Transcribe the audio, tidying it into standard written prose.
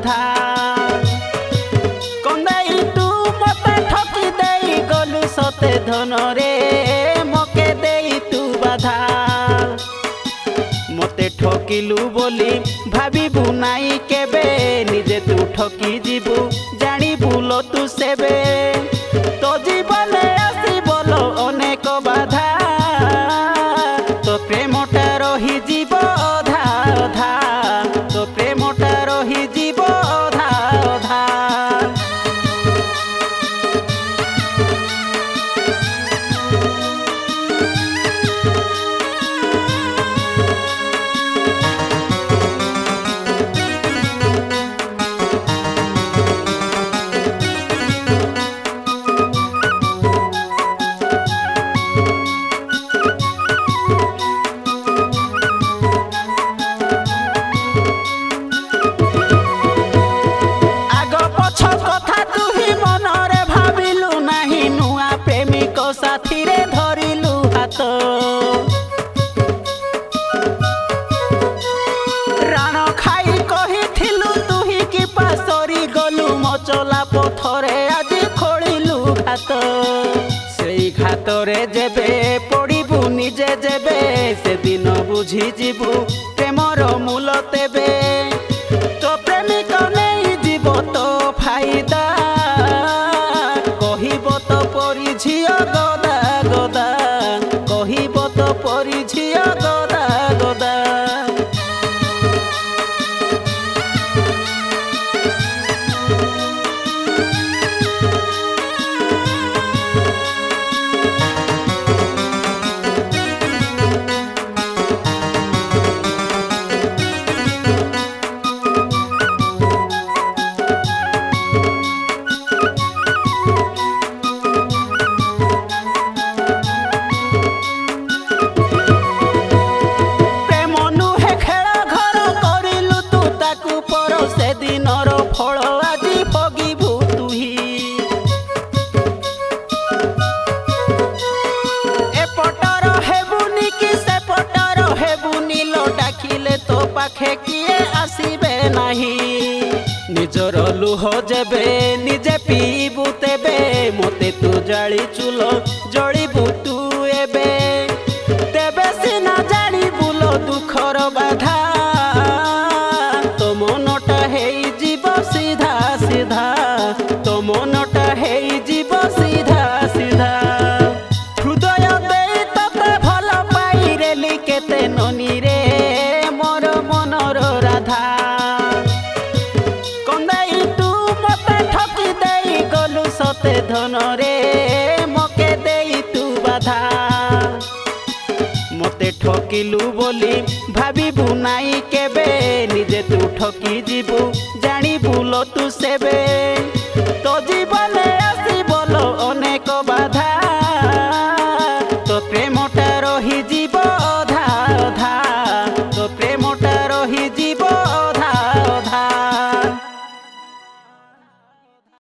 बाधा कंदाई तू मते ठकी देई गलु सते धन रे मके देई तू बाधा मते ठकिलु बोली भाबिबु नाई केबे निजे तू ठकी जीबु जानी बुलो तू सेबे तो जीवन आसी बोलो अनेक बाधा तो प्रेमटा रही जीव अधा अधा तो प्रेमटा रही जीव अधा अधा साथी रे धरिलु हाथ राण खाई कहिथिलु तुही कि पासरी गलु मचला पथरे आज खोलिलु घात सेई घात रे जेबे पड़िबु निजे जेबे से दिन बुझी जीबु प्रेमर मूल तेबे तो प्रेमिक नहीं जीव तो फायदा कहिब तो परी झिया गदा गदा कहिब तो परी झिया गदा गदा फल आज भोगिबु तुही एपटर हेबुनी कि सेपटर हेबुनी लो डाकिले तो पाखे किए आसीबे नाही निजर लुह जेबे निजे पीबु तेबे मते तू जाली चुलो जलिबु तू एबे तेबे सिना जानी बुलो दुखर बाधा तो मनटा हेई जीव सीधा सीधा तो मनटा हेई जीव सीधा सीधा हृदय देई तते भल पाई रेली केते ननी रे मोर मनर राधा कंदाई तू मते ठकी देई गलु सते धन रे मके देई तू बाधा मते ठकिलु बोली भाबिबु नाई केबे निजे तू ठकी जीबु जानी बुलो तू सेबे तो जीवन